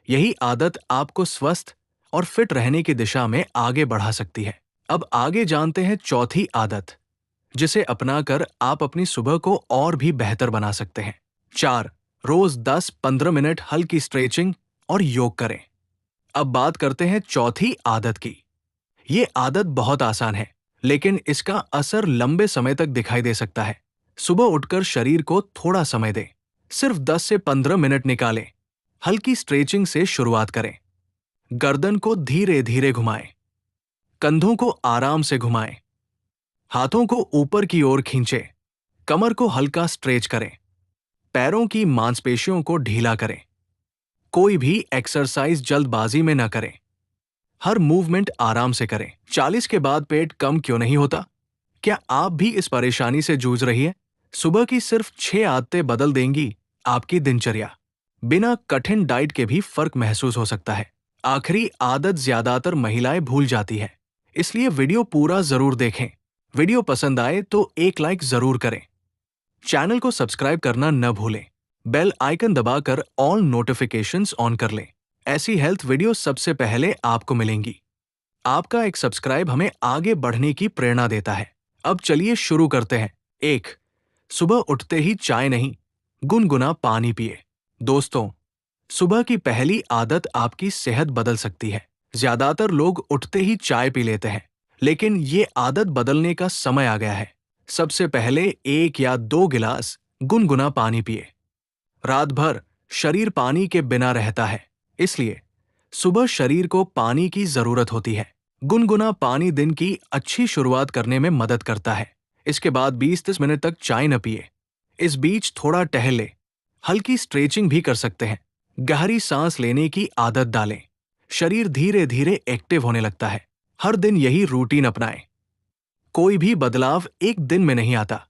यही आदत आपको स्वस्थ और फिट रहने की दिशा में आगे बढ़ा सकती है। अब आगे जानते हैं चौथी आदत, जिसे अपनाकर आप अपनी सुबह को और भी बेहतर बना सकते हैं। 4. रोज 10-15 मिनट हल्की स्ट्रेचिंग और योग करें। अब बात करते हैं चौथी आदत की। ये आदत बहुत आसान है, लेकिन इसका असर लंबे समय तक दिखाई दे सकता है। सुबह उठकर शरीर को थोड़ा समय दें। सिर्फ 10 से 15 मिनट निकालें। हल्की स्ट्रेचिंग से शुरुआत करें। गर्दन को धीरे धीरे घुमाएं। कंधों को आराम से घुमाएं। हाथों को ऊपर की ओर खींचें। कमर को हल्का स्ट्रेच करें। पैरों की मांसपेशियों को ढीला करें। कोई भी एक्सरसाइज जल्दबाजी में न करें। हर मूवमेंट आराम से करें। 40 के बाद पेट कम क्यों नहीं होता? क्या आप भी इस परेशानी से जूझ रही है? सुबह की सिर्फ 6 आदतें बदल देंगी आपकी दिनचर्या। बिना कठिन डाइट के भी फर्क महसूस हो सकता है। आखिरी आदत ज्यादातर महिलाएं भूल जाती है, इसलिए वीडियो पूरा जरूर देखें। वीडियो पसंद आए तो एक लाइक जरूर करें। चैनल को सब्सक्राइब करना न भूलें। बेल आइकन दबाकर ऑल नोटिफिकेशंस ऑन कर लें। ऐसी हेल्थ वीडियो सबसे पहले आपको मिलेंगी। आपका एक सब्सक्राइब हमें आगे बढ़ने की प्रेरणा देता है। अब चलिए शुरू करते हैं। 1. सुबह उठते ही चाय नहीं, गुनगुना पानी पिए। दोस्तों, सुबह की पहली आदत आपकी सेहत बदल सकती है। ज्यादातर लोग उठते ही चाय पी लेते हैं, लेकिन ये आदत बदलने का समय आ गया है। सबसे पहले 1 या 2 गिलास गुनगुना पानी पिए। रात भर शरीर पानी के बिना रहता है, इसलिए सुबह शरीर को पानी की जरूरत होती है। गुनगुना पानी दिन की अच्छी शुरुआत करने में मदद करता है। इसके बाद 20-30 मिनट तक चाय न पिए। इस बीच थोड़ा टहल ले। हल्की स्ट्रेचिंग भी कर सकते हैं। गहरी सांस लेने की आदत डालें। शरीर धीरे धीरे एक्टिव होने लगता है। हर दिन यही रूटीन अपनाएं। कोई भी बदलाव एक दिन में नहीं आता,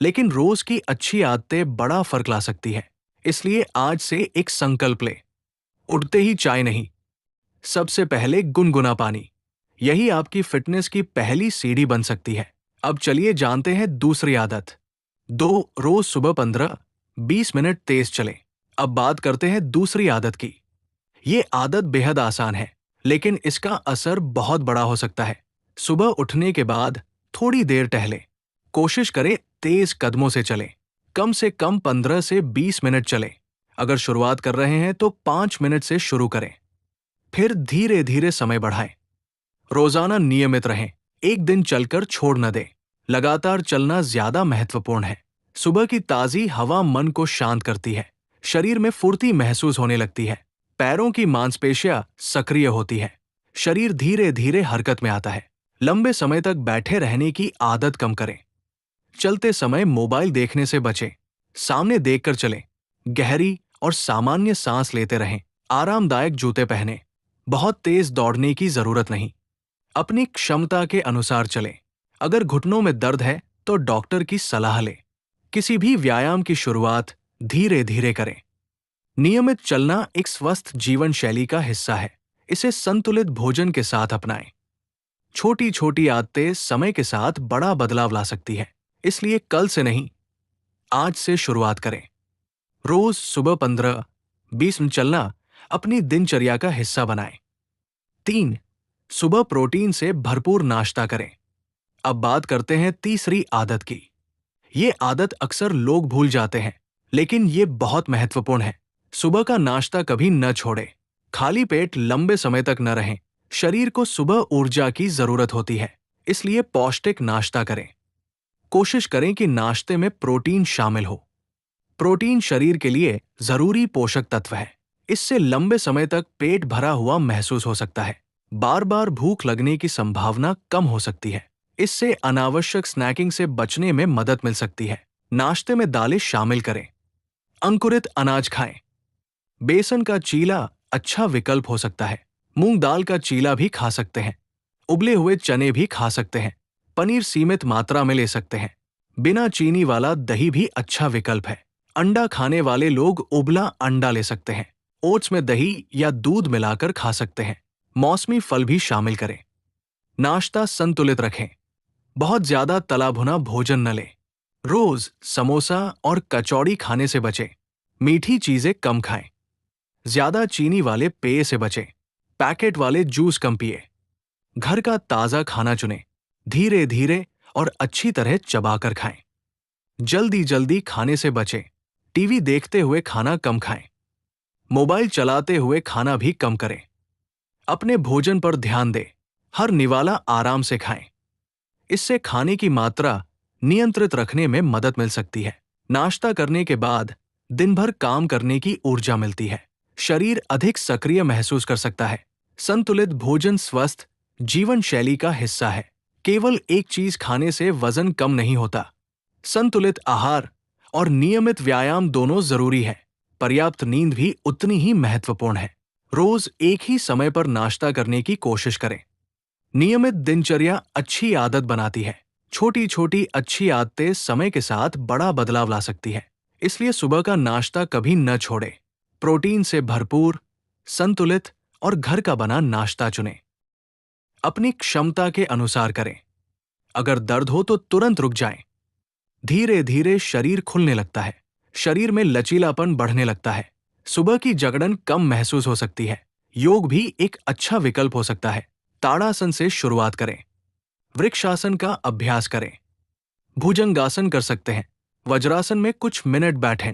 लेकिन रोज की अच्छी आदतें बड़ा फर्क ला सकती है। इसलिए आज से एक संकल्प ले। उठते ही चाय नहीं, सबसे पहले गुनगुना पानी। यही आपकी फिटनेस की पहली सीढ़ी बन सकती है। अब चलिए जानते हैं दूसरी आदत। 2. रोज सुबह 15-20 मिनट तेज चलें। अब बात करते हैं दूसरी आदत की। ये आदत बेहद आसान है, लेकिन इसका असर बहुत बड़ा हो सकता है। सुबह उठने के बाद थोड़ी देर टहलें। कोशिश करें तेज कदमों से चलें। कम से कम 15 से 20 मिनट चलें। अगर शुरुआत कर रहे हैं तो 5 मिनट से शुरू करें, फिर धीरे धीरे समय बढ़ाएं। रोजाना नियमित रहें। एक दिन चलकर छोड़ न दें। लगातार चलना ज्यादा महत्वपूर्ण है। सुबह की ताजी हवा मन को शांत करती है। शरीर में फुर्ती महसूस होने लगती है। पैरों की मांसपेशियां सक्रिय होती है। शरीर धीरे धीरे हरकत में आता है। लंबे समय तक बैठे रहने की आदत कम करें। चलते समय मोबाइल देखने से बचें। सामने देखकर चलें। गहरी और सामान्य सांस लेते रहें। आरामदायक जूते पहनें। बहुत तेज दौड़ने की जरूरत नहीं। अपनी क्षमता के अनुसार चलें। अगर घुटनों में दर्द है तो डॉक्टर की सलाह लें। किसी भी व्यायाम की शुरुआत धीरे धीरे करें। नियमित चलना एक स्वस्थ जीवन शैली का हिस्सा है। इसे संतुलित भोजन के साथ अपनाएं। छोटी छोटी आदतें समय के साथ बड़ा बदलाव ला सकती है, इसलिए कल से नहीं, आज से शुरुआत करें। रोज सुबह 15-20 मिनट चलना अपनी दिनचर्या का हिस्सा बनाएं। 3. सुबह प्रोटीन से भरपूर नाश्ता करें। अब बात करते हैं तीसरी आदत की। ये आदत अक्सर लोग भूल जाते हैं, लेकिन ये बहुत महत्वपूर्ण है। सुबह का नाश्ता कभी न छोड़ें। खाली पेट लंबे समय तक न रहें। शरीर को सुबह ऊर्जा की जरूरत होती है, इसलिए पौष्टिक नाश्ता करें। कोशिश करें कि नाश्ते में प्रोटीन शामिल हो। प्रोटीन शरीर के लिए जरूरी पोषक तत्व है। इससे लंबे समय तक पेट भरा हुआ महसूस हो सकता है। बार बार भूख लगने की संभावना कम हो सकती है। इससे अनावश्यक स्नैकिंग से बचने में मदद मिल सकती है। नाश्ते में दालें शामिल करें। अंकुरित अनाज खाएं। बेसन का चीला अच्छा विकल्प हो सकता है। मूंग दाल का चीला भी खा सकते हैं। उबले हुए चने भी खा सकते हैं। पनीर सीमित मात्रा में ले सकते हैं। बिना चीनी वाला दही भी अच्छा विकल्प है। अंडा खाने वाले लोग उबला अंडा ले सकते हैं। ओट्स में दही या दूध मिलाकर खा सकते हैं। मौसमी फल भी शामिल करें। नाश्ता संतुलित रखें। बहुत ज्यादा तला भुना भोजन न लें। रोज समोसा और कचौड़ी खाने से बचें। मीठी चीजें कम खाएं। ज्यादा चीनी वाले पेय से बचें। पैकेट वाले जूस कम पिए। घर का ताजा खाना चुनें। धीरे धीरे और अच्छी तरह चबाकर खाएं। जल्दी जल्दी खाने से बचें। टीवी देखते हुए खाना कम खाएं। मोबाइल चलाते हुए खाना भी कम करें। अपने भोजन पर ध्यान दें। हर निवाला आराम से खाएं। इससे खाने की मात्रा नियंत्रित रखने में मदद मिल सकती है। नाश्ता करने के बाद दिन भर काम करने की ऊर्जा मिलती है। शरीर अधिक सक्रिय महसूस कर सकता है। संतुलित भोजन स्वस्थ जीवन शैली का हिस्सा है। केवल एक चीज खाने से वजन कम नहीं होता। संतुलित आहार और नियमित व्यायाम दोनों जरूरी है। पर्याप्त नींद भी उतनी ही महत्वपूर्ण है। रोज एक ही समय पर नाश्ता करने की कोशिश करें। नियमित दिनचर्या अच्छी आदत बनाती है। छोटी छोटी अच्छी आदतें समय के साथ बड़ा बदलाव ला सकती है। इसलिए सुबह का नाश्ता कभी न छोड़े। प्रोटीन से भरपूर, संतुलित और घर का बना नाश्ता चुनें। अपनी क्षमता के अनुसार करें। अगर दर्द हो तो तुरंत रुक जाएं। धीरे धीरे शरीर खुलने लगता है। शरीर में लचीलापन बढ़ने लगता है। सुबह की जगड़न कम महसूस हो सकती है। योग भी एक अच्छा विकल्प हो सकता है। ताड़ासन से शुरुआत करें। वृक्षासन का अभ्यास करें। भुजंगासन कर सकते हैं। वज्रासन में कुछ मिनट बैठें।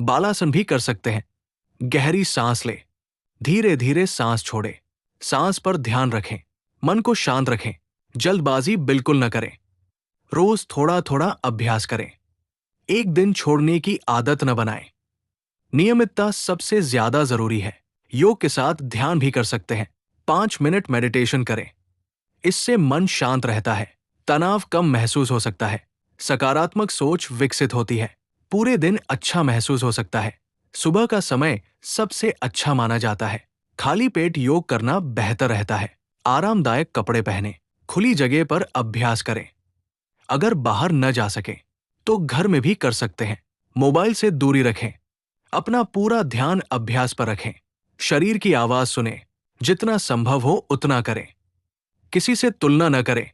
बालासन भी कर सकते हैं। गहरी सांस लें। धीरे धीरे सांस छोड़ें। सांस पर ध्यान रखें। मन को शांत रखें। जल्दबाजी बिल्कुल न करें। रोज थोड़ा थोड़ा अभ्यास करें। एक दिन छोड़ने की आदत न बनाएं। नियमितता सबसे ज्यादा जरूरी है। योग के साथ ध्यान भी कर सकते हैं। 5 मिनट मेडिटेशन करें। इससे मन शांत रहता है। तनाव कम महसूस हो सकता है। सकारात्मक सोच विकसित होती है। पूरे दिन अच्छा महसूस हो सकता है। सुबह का समय सबसे अच्छा माना जाता है। खाली पेट योग करना बेहतर रहता है। आरामदायक कपड़े पहने। खुली जगह पर अभ्यास करें। अगर बाहर न जा सके तो घर में भी कर सकते हैं। मोबाइल से दूरी रखें। अपना पूरा ध्यान अभ्यास पर रखें। शरीर की आवाज सुने। जितना संभव हो उतना करें। किसी से तुलना न करें।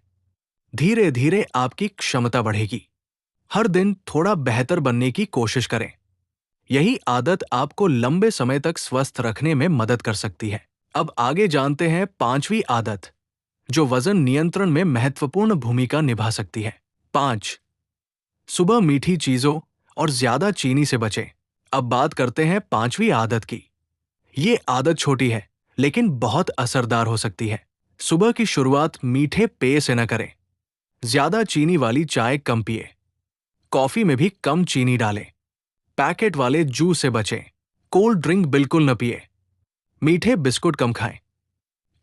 धीरे धीरे आपकी क्षमता बढ़ेगी। हर दिन थोड़ा बेहतर बनने की कोशिश करें। यही आदत आपको लंबे समय तक स्वस्थ रखने में मदद कर सकती है। अब आगे जानते हैं 5वीं आदत, जो वजन नियंत्रण में महत्वपूर्ण भूमिका निभा सकती है। 5. सुबह मीठी चीजों और ज्यादा चीनी से बचें। अब बात करते हैं 5वीं आदत की। ये आदत छोटी है लेकिन बहुत असरदार हो सकती है। सुबह की शुरुआत मीठे पेय से न करें। ज्यादा चीनी वाली चाय कम पिए। कॉफी में भी कम चीनी डालें। पैकेट वाले जूस से बचें। कोल्ड ड्रिंक बिल्कुल न पिए। मीठे बिस्कुट कम खाएं।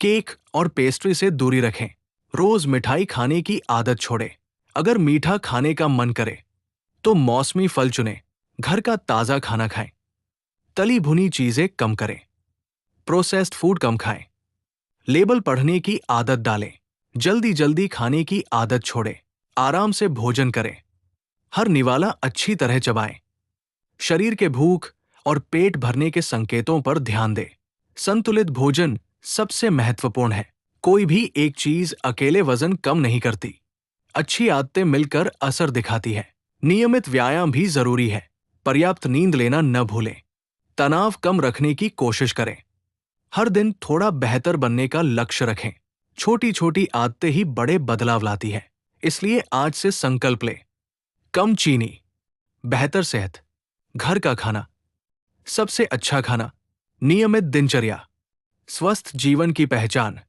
केक और पेस्ट्री से दूरी रखें। रोज मिठाई खाने की आदत छोड़ें। अगर मीठा खाने का मन करे तो मौसमी फल चुनें। घर का ताजा खाना खाएं। तली भुनी चीजें कम करें। प्रोसेस्ड फूड कम खाएं। लेबल पढ़ने की आदत डालें। जल्दी जल्दी खाने की आदत छोड़ें। आराम से भोजन करें। हर निवाला अच्छी तरह चबाएं। शरीर के भूख और पेट भरने के संकेतों पर ध्यान दें। संतुलित भोजन सबसे महत्वपूर्ण है। कोई भी एक चीज अकेले वजन कम नहीं करती। अच्छी आदतें मिलकर असर दिखाती है। नियमित व्यायाम भी जरूरी है। पर्याप्त नींद लेना न भूलें। तनाव कम रखने की कोशिश करें। हर दिन थोड़ा बेहतर बनने का लक्ष्य रखें। छोटी छोटी आदतें ही बड़े बदलाव लाती है। इसलिए आज से संकल्प लें। कम चीनी, बेहतर सेहत, घर का खाना, सबसे अच्छा खाना, नियमित दिनचर्या, स्वस्थ जीवन की पहचान।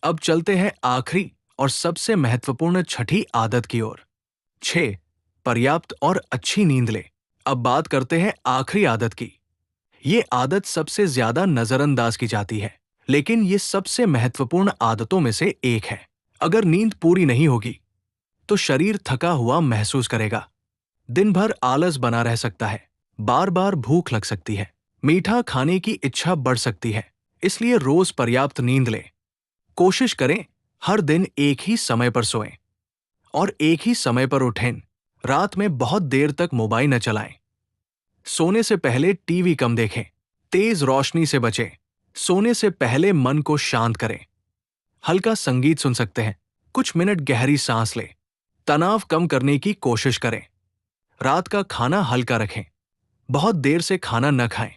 अब चलते हैं आखिरी और सबसे महत्वपूर्ण छठी आदत की ओर। 6. पर्याप्त और अच्छी नींद लें। अब बात करते हैं आखिरी आदत की। ये आदत सबसे ज्यादा नजरअंदाज की जाती है, लेकिन ये सबसे महत्वपूर्ण आदतों में से एक है। अगर नींद पूरी नहीं होगी तो शरीर थका हुआ महसूस करेगा। दिन भर आलस बना रह सकता है। बार बार भूख लग सकती है। मीठा खाने की इच्छा बढ़ सकती है। इसलिए रोज पर्याप्त नींद लें। कोशिश करें हर दिन एक ही समय पर सोएं और एक ही समय पर उठें। रात में बहुत देर तक मोबाइल न चलाएं। सोने से पहले टीवी कम देखें। तेज रोशनी से बचें। सोने से पहले मन को शांत करें। हल्का संगीत सुन सकते हैं। कुछ मिनट गहरी सांस लें। तनाव कम करने की कोशिश करें। रात का खाना हल्का रखें। बहुत देर से खाना न खाएं।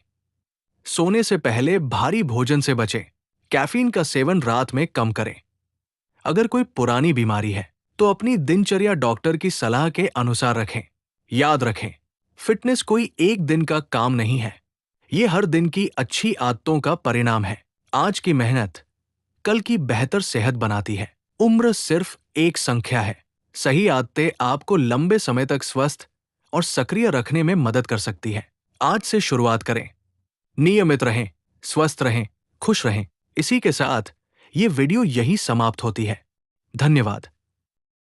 सोने से पहले भारी भोजन से बचें। कैफीन का सेवन रात में कम करें। अगर कोई पुरानी बीमारी है तो अपनी दिनचर्या डॉक्टर की सलाह के अनुसार रखें। याद रखें, फिटनेस कोई एक दिन का काम नहीं है, ये हर दिन की अच्छी आदतों का परिणाम है। आज की मेहनत कल की बेहतर सेहत बनाती है। उम्र सिर्फ एक संख्या है। सही आदतें आपको लंबे समय तक स्वस्थ और सक्रिय रखने में मदद कर सकती है। आज से शुरुआत करें। नियमित रहें, स्वस्थ रहें, खुश रहें। इसी के साथ ये वीडियो यहीं समाप्त होती है। धन्यवाद।